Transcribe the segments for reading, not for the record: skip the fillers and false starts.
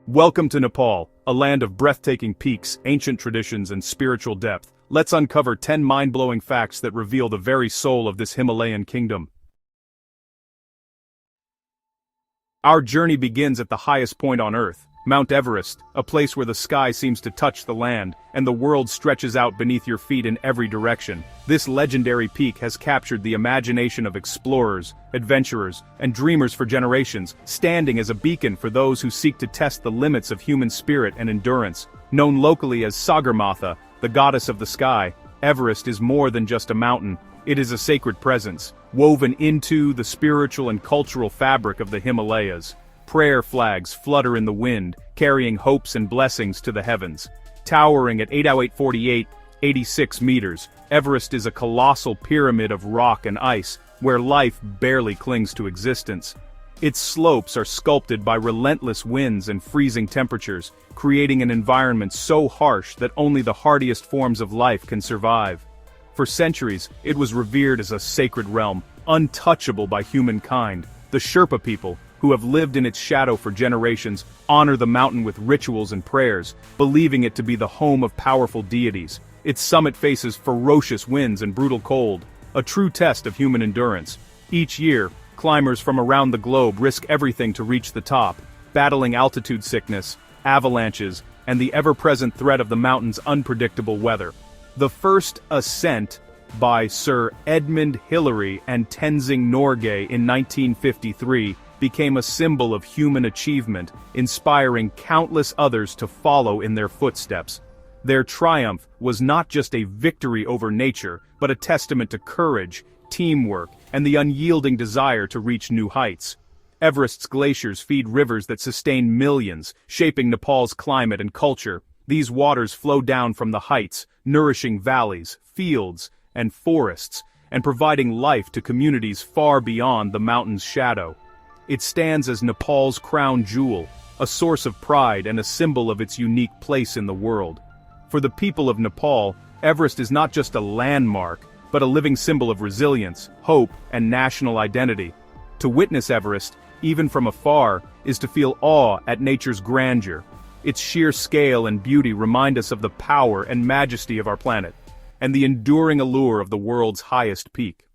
Welcome to Nepal, a land of breathtaking peaks, ancient traditions, and spiritual depth. Let's uncover 10 mind-blowing facts that reveal the very soul of this Himalayan kingdom. Our journey begins at the highest point on Earth, Mount Everest, a place where the sky seems to touch the land, and the world stretches out beneath your feet in every direction. This legendary peak has captured the imagination of explorers, adventurers, and dreamers for generations, standing as a beacon for those who seek to test the limits of human spirit and endurance. Known locally as Sagarmatha, the goddess of the sky, Everest is more than just a mountain. It is a sacred presence, woven into the spiritual and cultural fabric of the Himalayas. Prayer flags flutter in the wind, carrying hopes and blessings to the heavens. Towering at 8,848.86 meters, Everest is a colossal pyramid of rock and ice, where life barely clings to existence. Its slopes are sculpted by relentless winds and freezing temperatures, creating an environment so harsh that only the hardiest forms of life can survive. For centuries, it was revered as a sacred realm, untouchable by humankind. The Sherpa people, who have lived in its shadow for generations, honor the mountain with rituals and prayers, believing it to be the home of powerful deities. Its summit faces ferocious winds and brutal cold, a true test of human endurance. Each year, climbers from around the globe risk everything to reach the top, battling altitude sickness, avalanches, and the ever-present threat of the mountain's unpredictable weather. The first ascent, by Sir Edmund Hillary and Tenzing Norgay in 1953, became a symbol of human achievement, inspiring countless others to follow in their footsteps. Their triumph was not just a victory over nature, but a testament to courage, teamwork, and the unyielding desire to reach new heights. Everest's glaciers feed rivers that sustain millions, shaping Nepal's climate and culture. These waters flow down from the heights, nourishing valleys, fields, and forests, and providing life to communities far beyond the mountain's shadow. It stands as Nepal's crown jewel, a source of pride and a symbol of its unique place in the world. For the people of Nepal, Everest is not just a landmark, but a living symbol of resilience, hope, and national identity. To witness Everest, even from afar, is to feel awe at nature's grandeur. Its sheer scale and beauty remind us of the power and majesty of our planet, and the enduring allure of the world's highest peak.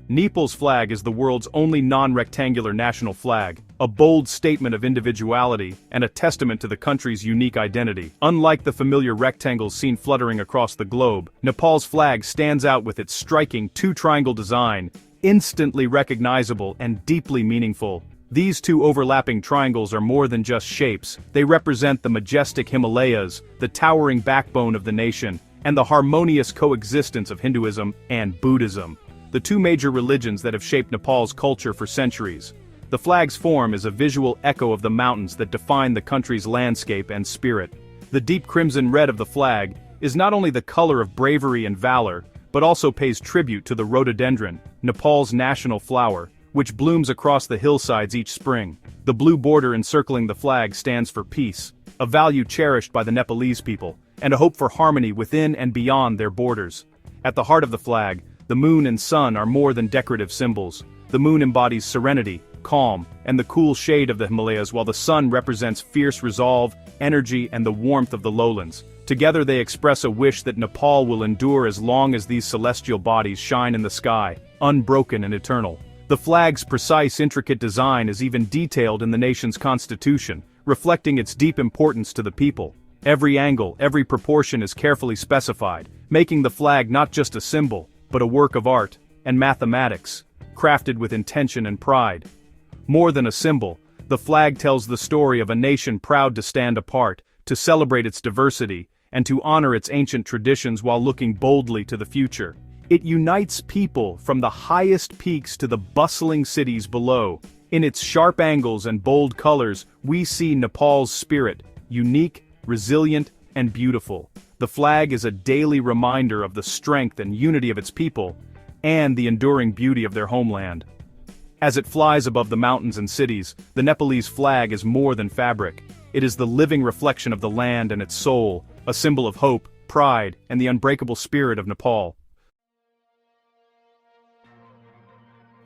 Nepal's flag is the world's only non-rectangular national flag, a bold statement of individuality and a testament to the country's unique identity. Unlike the familiar rectangles seen fluttering across the globe, Nepal's flag stands out with its striking two-triangle design, instantly recognizable and deeply meaningful. These two overlapping triangles are more than just shapes. They represent the majestic Himalayas, the towering backbone of the nation, and the harmonious coexistence of Hinduism and Buddhism, the two major religions that have shaped Nepal's culture for centuries. The flag's form is a visual echo of the mountains that define the country's landscape and spirit. The deep crimson red of the flag is not only the color of bravery and valor, but also pays tribute to the rhododendron, Nepal's national flower, which blooms across the hillsides each spring. The blue border encircling the flag stands for peace, a value cherished by the Nepalese people, and a hope for harmony within and beyond their borders. At the heart of the flag, the moon and sun are more than decorative symbols. The moon embodies serenity, calm, and the cool shade of the Himalayas, while the sun represents fierce resolve, energy, and the warmth of the lowlands. Together they express a wish that Nepal will endure as long as these celestial bodies shine in the sky, unbroken and eternal. The flag's precise, intricate design is even detailed in the nation's constitution, reflecting its deep importance to the people. Every angle, every proportion is carefully specified, making the flag not just a symbol, but a work of art and mathematics, crafted with intention and pride. More than a symbol, the flag tells the story of a nation proud to stand apart, to celebrate its diversity, and to honor its ancient traditions while looking boldly to the future. It unites people from the highest peaks to the bustling cities below. In its sharp angles and bold colors, we see Nepal's spirit, unique, resilient, and beautiful. The flag is a daily reminder of the strength and unity of its people, and the enduring beauty of their homeland. As it flies above the mountains and cities, the Nepalese flag is more than fabric. It is the living reflection of the land and its soul, a symbol of hope, pride, and the unbreakable spirit of Nepal.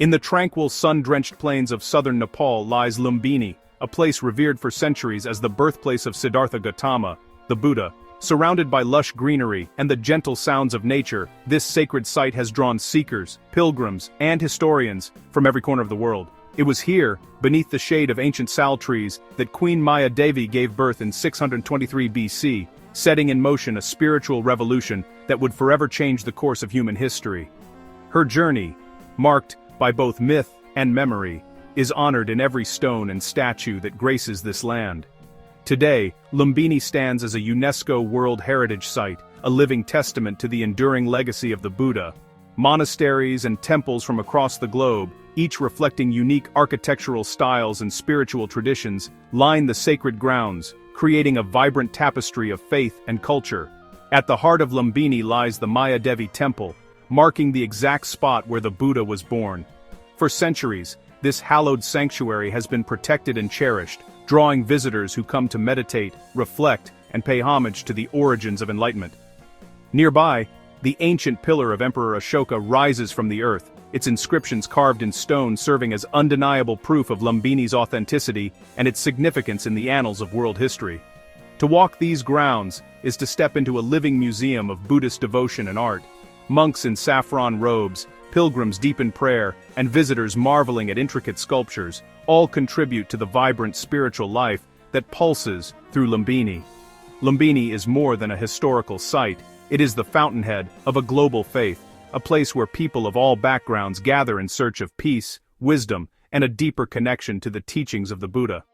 In the tranquil, sun-drenched plains of southern Nepal lies Lumbini, a place revered for centuries as the birthplace of Siddhartha Gautama, the Buddha. Surrounded by lush greenery and the gentle sounds of nature, this sacred site has drawn seekers, pilgrims, and historians from every corner of the world. It was here, beneath the shade of ancient sal trees, that Queen Maya Devi gave birth in 623 BC, setting in motion a spiritual revolution that would forever change the course of human history. Her journey, marked by both myth and memory, is honored in every stone and statue that graces this land. Today, Lumbini stands as a UNESCO World Heritage Site, a living testament to the enduring legacy of the Buddha. Monasteries and temples from across the globe, each reflecting unique architectural styles and spiritual traditions, line the sacred grounds, creating a vibrant tapestry of faith and culture. At the heart of Lumbini lies the Maya Devi Temple, marking the exact spot where the Buddha was born. For centuries, this hallowed sanctuary has been protected and cherished, drawing visitors who come to meditate, reflect, and pay homage to the origins of enlightenment. Nearby, the ancient pillar of Emperor Ashoka rises from the earth, its inscriptions carved in stone serving as undeniable proof of Lumbini's authenticity and its significance in the annals of world history. To walk these grounds is to step into a living museum of Buddhist devotion and art. Monks in saffron robes, pilgrims deep in prayer, and visitors marveling at intricate sculptures, all contribute to the vibrant spiritual life that pulses through Lumbini. Lumbini is more than a historical site, it is the fountainhead of a global faith, a place where people of all backgrounds gather in search of peace, wisdom, and a deeper connection to the teachings of the Buddha.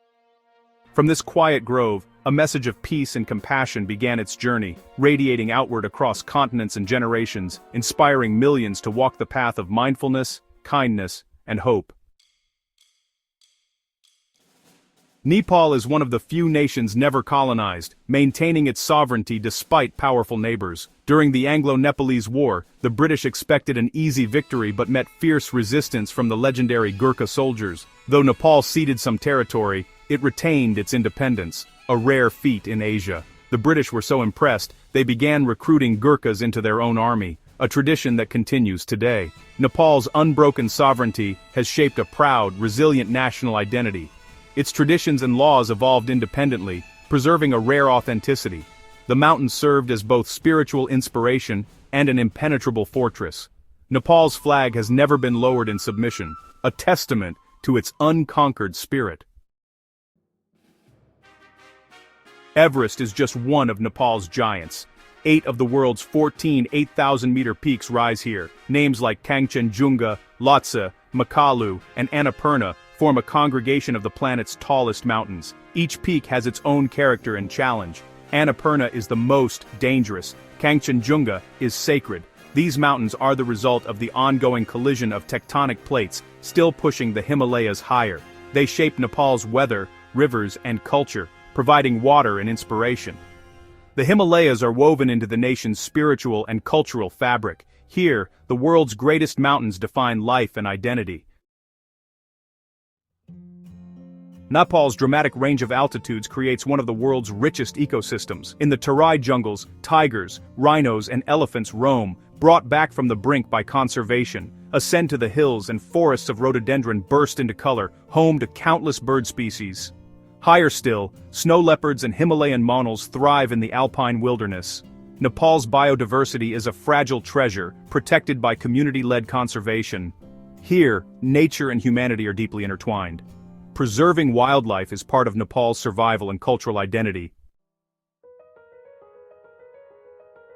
From this quiet grove, a message of peace and compassion began its journey, radiating outward across continents and generations, inspiring millions to walk the path of mindfulness, kindness, and hope. Nepal is one of the few nations never colonized, maintaining its sovereignty despite powerful neighbors. During the Anglo-Nepalese War, the British expected an easy victory but met fierce resistance from the legendary Gurkha soldiers. Though Nepal ceded some territory, it retained its independence, a rare feat in Asia. The British were so impressed, they began recruiting Gurkhas into their own army, a tradition that continues today. Nepal's unbroken sovereignty has shaped a proud, resilient national identity. Its traditions and laws evolved independently, preserving a rare authenticity. The mountains served as both spiritual inspiration and an impenetrable fortress. Nepal's flag has never been lowered in submission, a testament to its unconquered spirit. Everest is just one of Nepal's giants. 8 of the world's 14 8,000-meter peaks rise here. Names like Kangchenjunga, Lhotse, Makalu, and Annapurna form a congregation of the planet's tallest mountains. Each peak has its own character and challenge. Annapurna is the most dangerous. Kangchenjunga is sacred. These mountains are the result of the ongoing collision of tectonic plates, still pushing the Himalayas higher. They shape Nepal's weather, rivers, and culture, providing water and inspiration. The Himalayas are woven into the nation's spiritual and cultural fabric. Here, the world's greatest mountains define life and identity. Nepal's dramatic range of altitudes creates one of the world's richest ecosystems. In the Terai jungles, tigers, rhinos, and elephants roam, brought back from the brink by conservation. Ascend to the hills and forests of rhododendron burst into color, home to countless bird species. Higher still, snow leopards and Himalayan monals thrive in the alpine wilderness. Nepal's biodiversity is a fragile treasure, protected by community-led conservation. Here, nature and humanity are deeply intertwined. Preserving wildlife is part of Nepal's survival and cultural identity.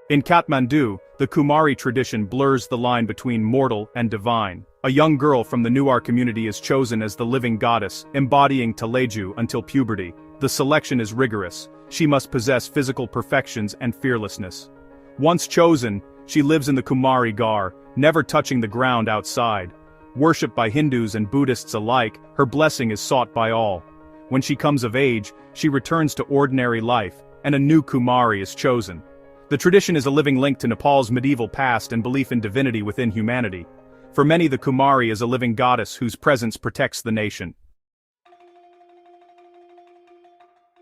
In Kathmandu, the Kumari tradition blurs the line between mortal and divine. A young girl from the Newar community is chosen as the living goddess, embodying Teleju until puberty. The selection is rigorous. She must possess physical perfections and fearlessness. Once chosen, she lives in the Kumari Gar, never touching the ground outside. Worshipped by Hindus and Buddhists alike, her blessing is sought by all. When she comes of age, she returns to ordinary life, and a new Kumari is chosen. The tradition is a living link to Nepal's medieval past and belief in divinity within humanity. For many, the Kumari is a living goddess whose presence protects the nation.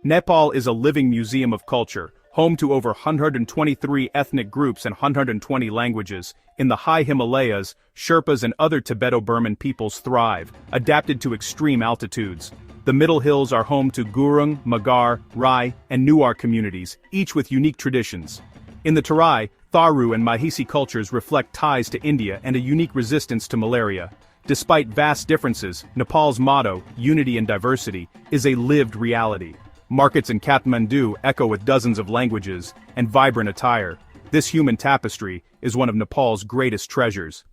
Nepal is a living museum of culture, home to over 123 ethnic groups and 120 languages. In the high Himalayas, Sherpas and other Tibeto-Burman peoples thrive, adapted to extreme altitudes. The Middle Hills are home to Gurung, Magar, Rai, and Newar communities, each with unique traditions. In the Terai, Tharu and Mahisi cultures reflect ties to India and a unique resistance to malaria. Despite vast differences, Nepal's motto, unity and diversity, is a lived reality. Markets in Kathmandu echo with dozens of languages and vibrant attire. This human tapestry is one of Nepal's greatest treasures.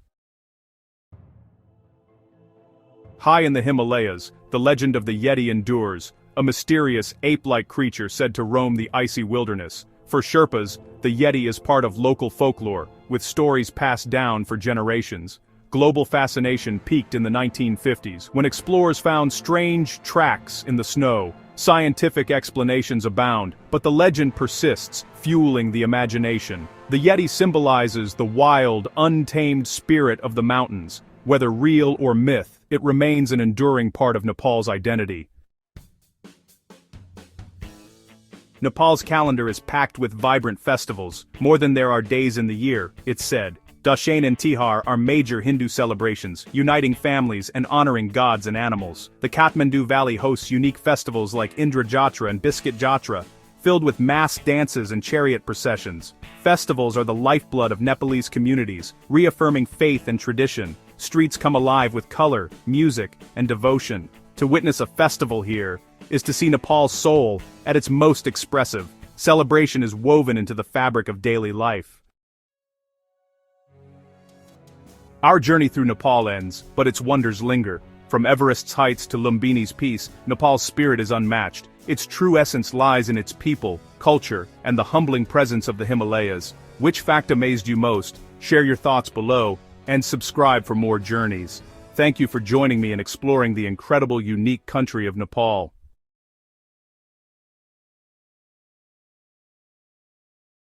High in the Himalayas, the legend of the Yeti endures, a mysterious ape-like creature said to roam the icy wilderness. For Sherpas, the Yeti is part of local folklore, with stories passed down for generations. Global fascination peaked in the 1950s, when explorers found strange tracks in the snow. Scientific explanations abound, but the legend persists, fueling the imagination. The Yeti symbolizes the wild, untamed spirit of the mountains. Whether real or myth, it remains an enduring part of Nepal's identity. Nepal's calendar is packed with vibrant festivals, more than there are days in the year, it's said. Dashain and Tihar are major Hindu celebrations, uniting families and honoring gods and animals. The Kathmandu Valley hosts unique festivals like Indra Jatra and Biscuit Jatra, filled with mass dances and chariot processions. Festivals are the lifeblood of Nepalese communities, reaffirming faith and tradition. Streets come alive with color, music, and devotion. To witness a festival here is to see Nepal's soul at its most expressive. Celebration is woven into the fabric of daily life. Our journey through Nepal ends, but its wonders linger. From Everest's heights to Lumbini's peace, Nepal's spirit is unmatched. Its true essence lies in its people, culture, and the humbling presence of the Himalayas. Which fact amazed you most? Share your thoughts below, and subscribe for more journeys. Thank you for joining me in exploring the incredible, unique country of Nepal.